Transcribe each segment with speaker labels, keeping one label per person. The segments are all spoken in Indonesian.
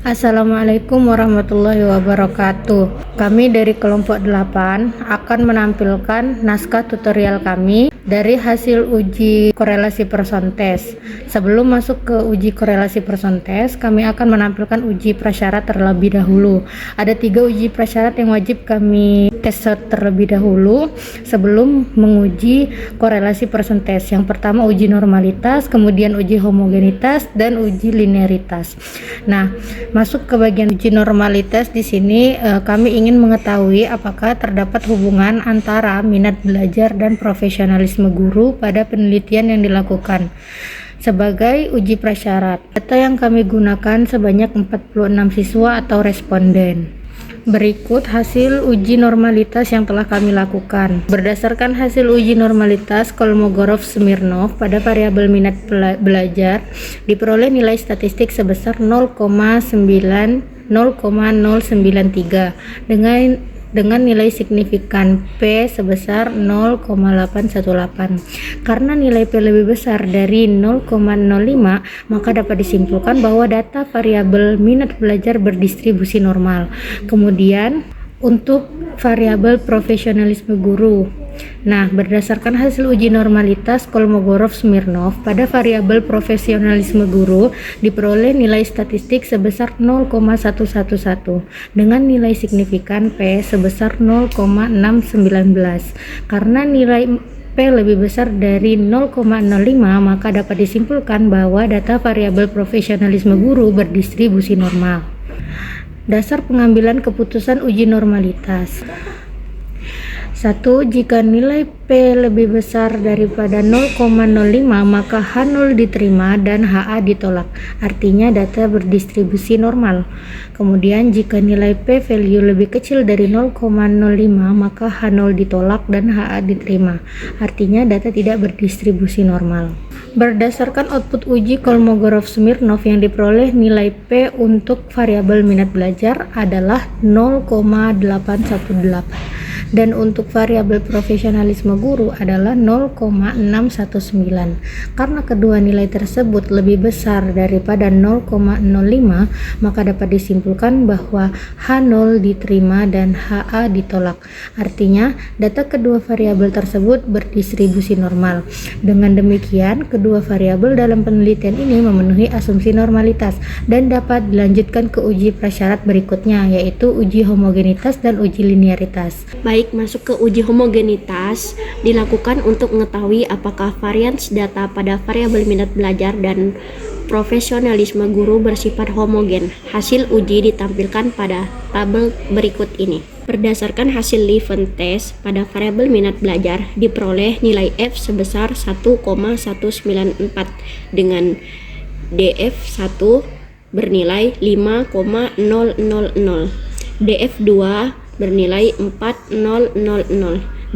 Speaker 1: Assalamualaikum warahmatullahi wabarakatuh. Kami dari kelompok 8 akan menampilkan naskah tutorial kami dari hasil uji korelasi person test. Sebelum masuk ke uji korelasi person test, kami akan menampilkan uji prasyarat terlebih dahulu. Ada 3 uji prasyarat yang wajib kami tes terlebih dahulu sebelum menguji korelasi person test. Yang pertama uji normalitas, kemudian uji homogenitas, dan uji linearitas. Nah, masuk ke bagian uji normalitas di sini kami ingin mengetahui apakah terdapat hubungan antara minat belajar dan profesionalisme guru pada penelitian yang dilakukan. Sebagai uji prasyarat, data yang kami gunakan sebanyak 46 siswa atau responden. Berikut hasil uji normalitas yang telah kami lakukan. Berdasarkan hasil uji normalitas Kolmogorov-Smirnov pada variabel minat belajar, diperoleh nilai statistik sebesar 0,093 dengan nilai signifikan P sebesar 0,818. Karena nilai P lebih besar dari 0,05, maka dapat disimpulkan bahwa data variabel minat belajar berdistribusi normal. Kemudian untuk variabel profesionalisme guru. Nah, berdasarkan hasil uji normalitas Kolmogorov-Smirnov pada variabel profesionalisme guru diperoleh nilai statistik sebesar 0,111 dengan nilai signifikan P sebesar 0,619. Karena nilai P lebih besar dari 0,05, maka dapat disimpulkan bahwa data variabel profesionalisme guru berdistribusi normal. Dasar pengambilan keputusan uji normalitas. 1. Jika nilai P lebih besar daripada 0,05, maka H0 diterima dan HA ditolak. Artinya data berdistribusi normal. Kemudian jika nilai P value lebih kecil dari 0,05, maka H0 ditolak dan HA diterima. Artinya data tidak berdistribusi normal. Berdasarkan output uji Kolmogorov-Smirnov yang diperoleh, nilai P untuk variabel minat belajar adalah 0,818 dan untuk variabel profesionalisme guru adalah 0,619. Karena kedua nilai tersebut lebih besar daripada 0,05, maka dapat disimpulkan bahwa H0 diterima dan HA ditolak. Artinya data kedua variabel tersebut berdistribusi normal. Dengan demikian, kedua variabel dalam penelitian ini memenuhi asumsi normalitas dan dapat dilanjutkan ke uji prasyarat berikutnya, yaitu uji homogenitas dan uji linearitas.
Speaker 2: Baik, masuk ke uji homogenitas dilakukan untuk mengetahui apakah varians data pada variabel minat belajar dan profesionalisme guru bersifat homogen. Hasil uji ditampilkan pada tabel berikut ini. Berdasarkan hasil Leuven test pada variabel minat belajar diperoleh nilai F sebesar 1,194 dengan DF1 bernilai 5,000, DF2 bernilai 4,000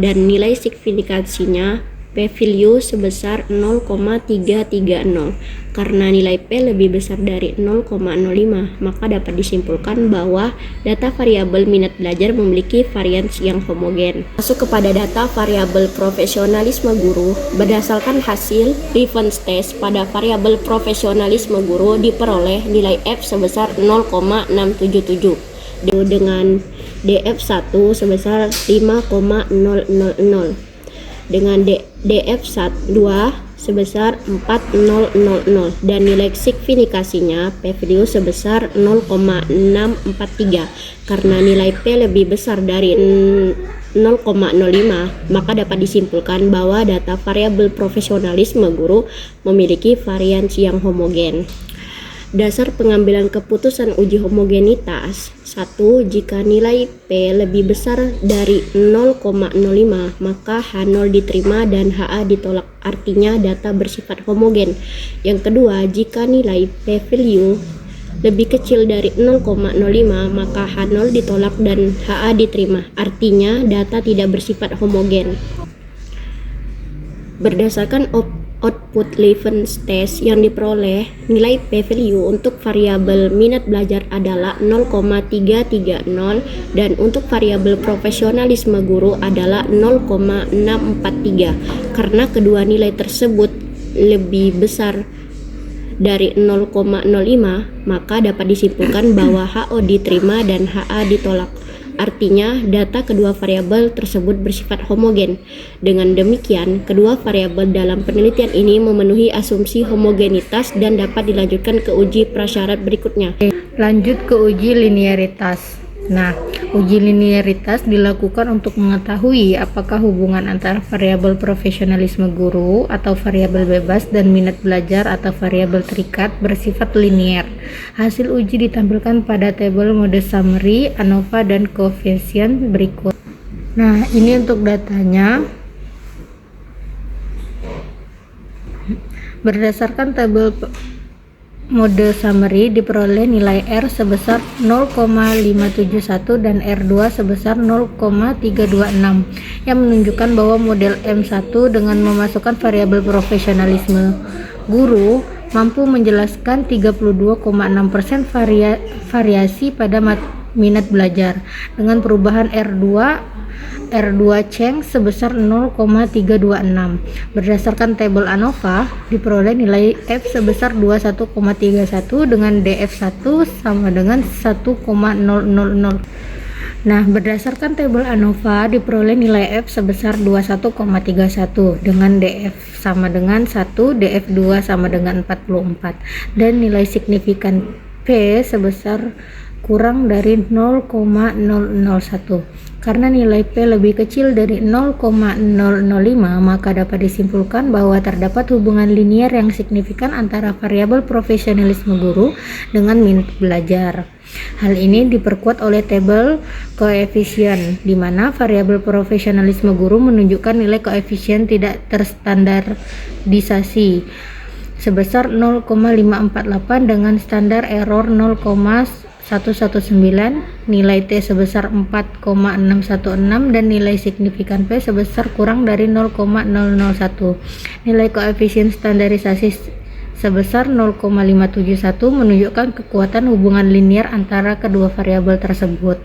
Speaker 2: dan nilai signifikansinya P value sebesar 0,330. Karena nilai P lebih besar dari 0,05, maka dapat disimpulkan bahwa data variabel minat belajar memiliki varians yang homogen. Masuk kepada data variabel profesionalisme guru. Berdasarkan hasil Leuven test pada variabel profesionalisme guru diperoleh nilai F sebesar 0,677 dengan DF1 sebesar 5,000 dengan DF2 sebesar 4,000 dan nilai signifikasinya P value sebesar 0,643. Karena nilai P lebih besar dari 0,05, maka dapat disimpulkan bahwa data variabel profesionalisme guru memiliki varians yang homogen. Dasar pengambilan keputusan uji homogenitas. 1. Jika nilai P lebih besar dari 0,05, maka H0 diterima dan HA ditolak. Artinya data bersifat homogen. Yang kedua, jika nilai P value lebih kecil dari 0,05, maka H0 ditolak dan HA diterima. Artinya data tidak bersifat homogen. Berdasarkan output Leuven test yang diperoleh, nilai P value untuk variabel minat belajar adalah 0,330 dan untuk variabel profesionalisme guru adalah 0,643. Karena kedua nilai tersebut lebih besar dari 0,05, maka dapat disimpulkan bahwa HO diterima dan HA ditolak. Artinya, data kedua variabel tersebut bersifat homogen. Dengan demikian, kedua variabel dalam penelitian ini memenuhi asumsi homogenitas dan dapat dilanjutkan ke uji prasyarat berikutnya.
Speaker 1: Lanjut ke uji linearitas. Nah, uji linearitas dilakukan untuk mengetahui apakah hubungan antara variabel profesionalisme guru atau variabel bebas dan minat belajar atau variabel terikat bersifat linear. Hasil uji ditampilkan pada tabel mode summary, ANOVA, dan koefisien berikut. Nah, ini untuk datanya. Berdasarkan tabel mode summary diperoleh nilai R sebesar 0,571 dan R2 sebesar 0,326 yang menunjukkan bahwa model M1 dengan memasukkan variabel profesionalisme guru mampu menjelaskan 32,6% variasi pada minat belajar dengan perubahan R2 Cheng sebesar 0,326. Berdasarkan tabel ANOVA diperoleh nilai F sebesar 21,31 dengan DF1 sama dengan 1,000. Nah, berdasarkan tabel ANOVA diperoleh nilai F sebesar 21,31 dengan DF sama dengan 1, DF2 sama dengan 44 dan nilai signifikan P sebesar kurang dari 0,001. Karena nilai P lebih kecil dari 0,005, maka dapat disimpulkan bahwa terdapat hubungan linier yang signifikan antara variabel profesionalisme guru dengan minat belajar. Hal ini diperkuat oleh tabel koefisien, di mana variabel profesionalisme guru menunjukkan nilai koefisien tidak terstandarisasi sebesar 0,548 dengan standar error 0,119, nilai T sebesar 4,616 dan nilai signifikan P sebesar kurang dari 0,001. Nilai koefisien standarisasi sebesar 0,571 menunjukkan kekuatan hubungan linier antara kedua variabel tersebut.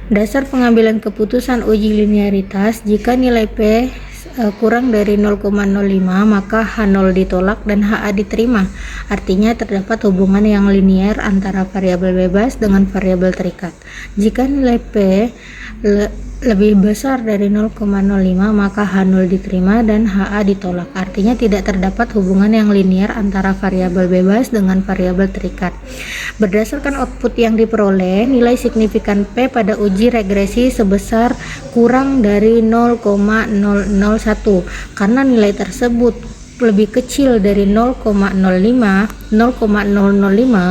Speaker 1: Dasar pengambilan keputusan uji linearitas, jika nilai P kurang dari 0,05 maka H0 ditolak dan HA diterima. Artinya terdapat hubungan yang linier antara variabel bebas dengan variabel terikat. Jika nilai P lebih besar dari 0,05 maka H0 diterima dan HA ditolak. Artinya tidak terdapat hubungan yang linier antara variabel bebas dengan variabel terikat. Berdasarkan output yang diperoleh, nilai signifikan P pada uji regresi sebesar kurang dari 0,001. Karena nilai tersebut lebih kecil dari 0,005,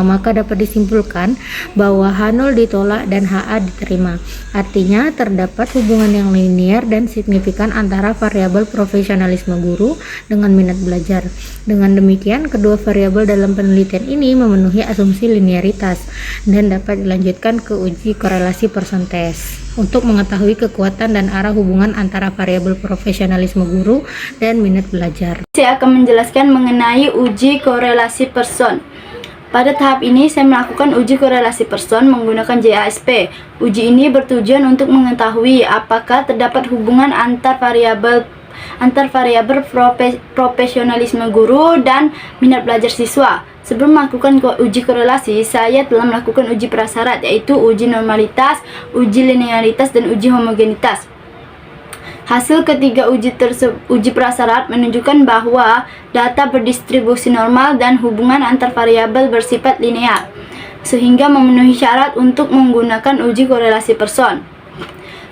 Speaker 1: maka dapat disimpulkan bahwa H0 ditolak dan HA diterima. Artinya terdapat hubungan yang linier dan signifikan antara variabel profesionalisme guru dengan minat belajar. Dengan demikian, kedua variabel dalam penelitian ini memenuhi asumsi linearitas dan dapat dilanjutkan ke uji korelasi persentase untuk mengetahui kekuatan dan arah hubungan antara variabel profesionalisme guru dan minat belajar.
Speaker 3: Saya akan menjelaskan mengenai uji korelasi person. Pada tahap ini, saya melakukan uji korelasi person menggunakan JASP. Uji ini bertujuan untuk mengetahui apakah terdapat hubungan antar variabel profesionalisme guru dan minat belajar siswa. Sebelum melakukan uji korelasi, saya telah melakukan uji prasyarat, yaitu uji normalitas, uji linearitas, dan uji homogenitas. Hasil ketiga uji prasyarat menunjukkan bahwa data berdistribusi normal dan hubungan antar variabel bersifat linear, sehingga memenuhi syarat untuk menggunakan uji korelasi person.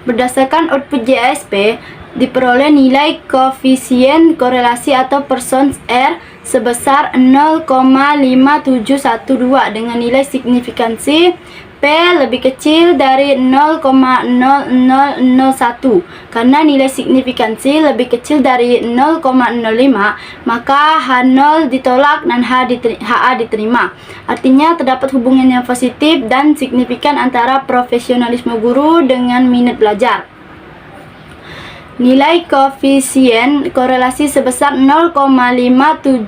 Speaker 3: Berdasarkan output JASP, diperoleh nilai koefisien korelasi atau person R sebesar 0,5712 dengan nilai signifikansi P lebih kecil dari 0,0001. Karena nilai signifikansi lebih kecil dari 0,05, maka H0 ditolak dan HA diterima. Artinya terdapat hubungan yang positif dan signifikan antara profesionalisme guru dengan minat belajar. Nilai koefisien korelasi sebesar 0,5712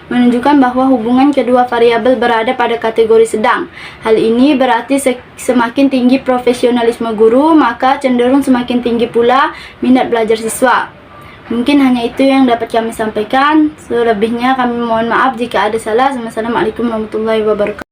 Speaker 3: menunjukkan bahwa hubungan kedua variabel berada pada kategori sedang. Hal ini berarti semakin tinggi profesionalisme guru, maka cenderung semakin tinggi pula minat belajar siswa. Mungkin hanya itu yang dapat kami sampaikan. Selebihnya kami mohon maaf jika ada salah. Wassalamualaikum warahmatullahi wabarakatuh.